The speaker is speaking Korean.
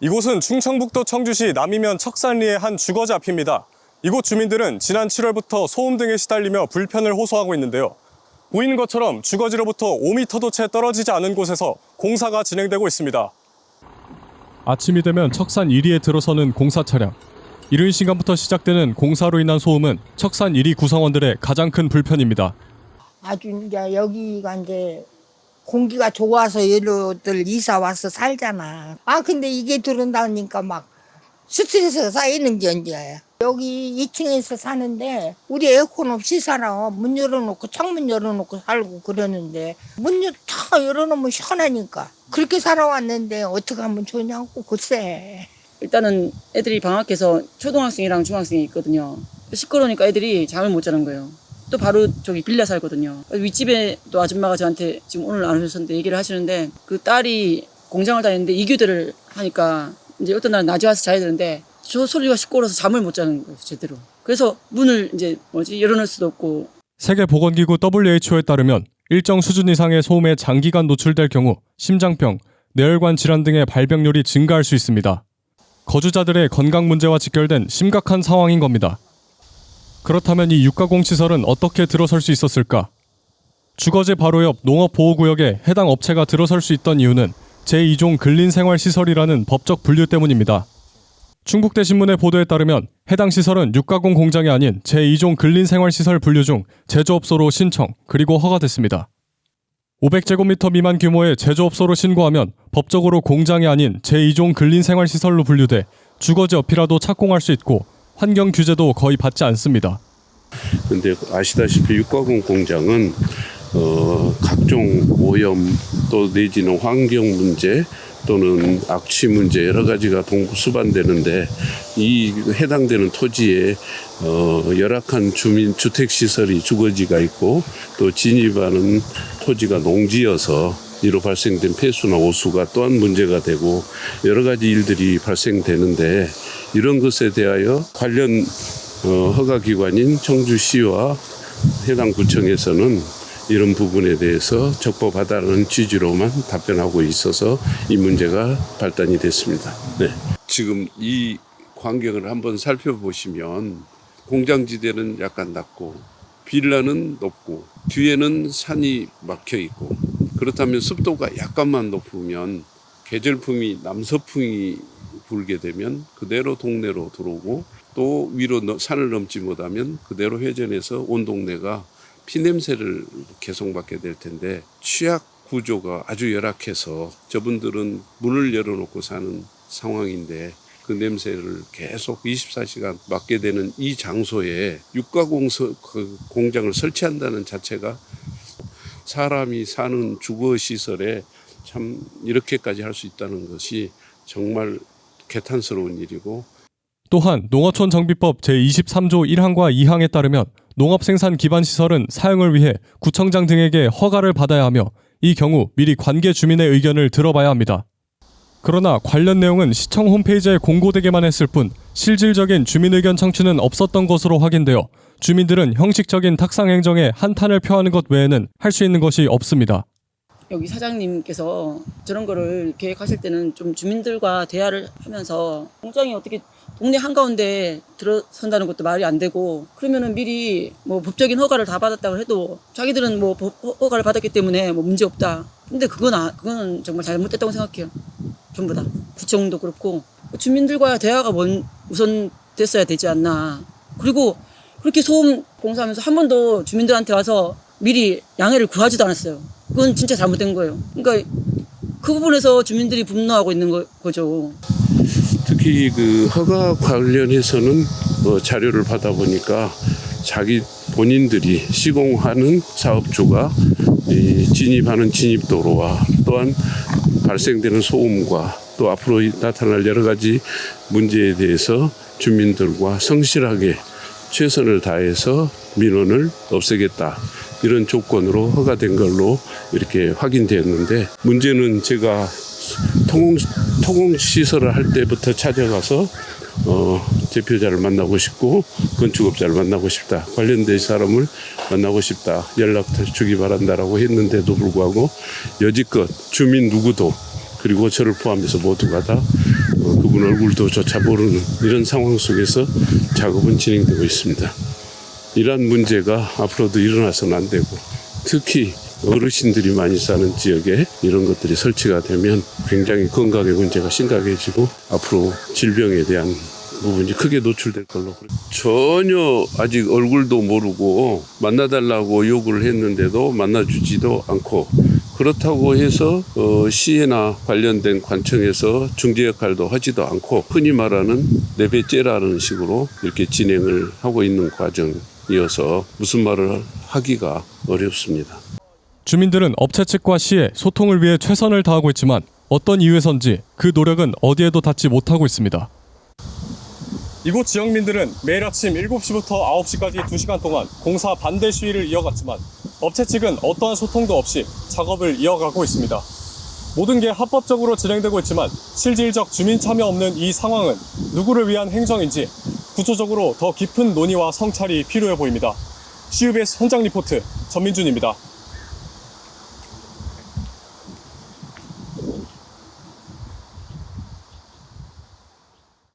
이곳은 충청북도 청주시 남이면 척산리의 한 주거지 앞입니다. 이곳 주민들은 지난 7월부터 소음 등에 시달리며 불편을 호소하고 있는데요. 보이는 것처럼 주거지로부터 5m도 채 떨어지지 않은 곳에서 공사가 진행되고 있습니다. 아침이 되면 척산 1리에 들어서는 공사 차량. 이른 시간부터 시작되는 공사로 인한 소음은 척산 1리 구성원들의 가장 큰 불편입니다. 아주 이제 여기가 이제 공기가 좋아서 얘네들 이사 와서 살잖아. 근데 이게 들어온다니까 막 스트레스가 쌓이는 게 이제. 여기 2층에서 사는데 우리 에어컨 없이 살아. 문 열어놓고 창문 열어놓고 살고 그러는데 문 다 열어놓으면 시원하니까. 그렇게 살아왔는데 어떻게 하면 좋냐고 글쎄. 일단은 애들이 방학해서 초등학생이랑 중학생이 있거든요. 시끄러우니까 애들이 잠을 못 자는 거예요. 또 바로 저기 빌라 살거든요. 윗집에 또 아줌마가 저한테 지금 오늘 안 오셨는데 얘기를 하시는데 그 딸이 공장을 다니는데 2교대를 하니까 이제 어떤 날은 낮에 와서 자야 되는데 저 소리가 시끄러워서 잠을 못 자는 거예요, 제대로. 그래서 문을 이제 열어놓을 수도 없고. 세계보건기구 WHO에 따르면 일정 수준 이상의 소음에 장기간 노출될 경우 심장병, 뇌혈관 질환 등의 발병률이 증가할 수 있습니다. 거주자들의 건강 문제와 직결된 심각한 상황인 겁니다. 그렇다면 이 육가공 시설은 어떻게 들어설 수 있었을까? 주거지 바로 옆 농업보호구역에 해당 업체가 들어설 수 있던 이유는 제2종 근린생활시설이라는 법적 분류 때문입니다. 충북대 신문의 보도에 따르면 해당 시설은 육가공 공장이 아닌 제2종 근린생활시설 분류 중 제조업소로 신청 그리고 허가됐습니다. 500제곱미터 미만 규모의 제조업소로 신고하면 법적으로 공장이 아닌 제2종 근린생활시설로 분류돼 주거지 옆이라도 착공할 수 있고 환경 규제도 거의 받지 않습니다. 근데 아시다시피 육가공 공장은 각종 오염 또 내지는 환경 문제 또는 악취 문제 여러 가지가 동수반되는데 이 해당되는 토지에 열악한 주택시설이 주거지가 있고 또 진입하는 토지가 농지여서 이로 발생된 폐수나 오수가 또한 문제가 되고 여러 가지 일들이 발생되는데 이런 것에 대하여 관련 허가기관인 청주시와 해당 구청에서는 이런 부분에 대해서 적법하다는 취지로만 답변하고 있어서 이 문제가 발단이 됐습니다. 네. 지금 이 광경을 한번 살펴보시면 공장지대는 약간 낮고 빌라는 높고 뒤에는 산이 막혀 있고 그렇다면 습도가 약간만 높으면 계절풍이 남서풍이 불게 되면 그대로 동네로 들어오고 또 위로 산을 넘지 못하면 그대로 회전해서 온 동네가 피냄새를 계속 맡게 될 텐데 취약 구조가 아주 열악해서 저분들은 문을 열어놓고 사는 상황인데 그 냄새를 계속 24시간 맡게 되는 이 장소에 육가공 공장을 설치한다는 자체가 사람이 사는 주거시설에 참 이렇게까지 할 수 있다는 것이 정말 개탄스러운 일이고 또한 농어촌 정비법 제23조 1항과 2항에 따르면 농업생산 기반 시설은 사용을 위해 구청장 등에게 허가를 받아야 하며 이 경우 미리 관계 주민의 의견을 들어봐야 합니다. 그러나 관련 내용은 시청 홈페이지에 공고되기만 했을 뿐 실질적인 주민 의견 청취는 없었던 것으로 확인되어 주민들은 형식적인 탁상 행정에 한탄을 표하는 것 외에는 할 수 있는 것이 없습니다. 여기 사장님께서 저런 거를 계획하실 때는 좀 주민들과 대화를 하면서 공장이 어떻게 동네 한가운데 들어선다는 것도 말이 안 되고 그러면은 미리 뭐 법적인 허가를 다 받았다고 해도 자기들은 뭐 허가를 받았기 때문에 뭐 문제 없다. 근데 그건 정말 잘못됐다고 생각해요. 전부 다. 구청도 그렇고 주민들과의 대화가 우선 됐어야 되지 않나. 그리고 그렇게 소음 공사하면서 한 번도 주민들한테 와서 미리 양해를 구하지도 않았어요. 그건 진짜 잘못된 거예요. 그러니까 그 부분에서 주민들이 분노하고 있는 거죠. 특히 그 허가 관련해서는 자료를 받아보니까 자기 본인들이 시공하는 사업주가 진입하는 진입도로와 또한 발생되는 소음과 또 앞으로 나타날 여러 가지 문제에 대해서 주민들과 성실하게 최선을 다해서 민원을 없애겠다. 이런 조건으로 허가된 걸로 이렇게 확인되었는데 문제는 제가 토공시설을 할 때부터 찾아가서 대표자를 만나고 싶고 건축업자를 만나고 싶다. 관련된 사람을 만나고 싶다. 연락 주기 바란다라고 했는데도 불구하고 여지껏 주민 누구도 그리고 저를 포함해서 모두가 다 대부분 얼굴도 조차 모르는 이런 상황 속에서 작업은 진행되고 있습니다. 이러한 문제가 앞으로도 일어나서는 안 되고 특히 어르신들이 많이 사는 지역에 이런 것들이 설치가 되면 굉장히 건강의 문제가 심각해지고 앞으로 질병에 대한 부분이 크게 노출될 걸로. 전혀 아직 얼굴도 모르고 만나달라고 요구를 했는데도 만나주지도 않고, 그렇다고 해서 시에나 관련된 관청에서 중재 역할도 하지도 않고 흔히 말하는 내배째라는 식으로 이렇게 진행을 하고 있는 과정이어서 무슨 말을 하기가 어렵습니다. 주민들은 업체 측과 시에 소통을 위해 최선을 다하고 있지만 어떤 이유에선지 그 노력은 어디에도 닿지 못하고 있습니다. 이곳 지역민들은 매일 아침 7시부터 9시까지 2시간 동안 공사 반대 시위를 이어갔지만 업체 측은 어떠한 소통도 없이 작업을 이어가고 있습니다. 모든 게 합법적으로 진행되고 있지만 실질적 주민 참여 없는 이 상황은 누구를 위한 행정인지 구조적으로 더 깊은 논의와 성찰이 필요해 보입니다. CUBS 현장 리포트 전민준입니다.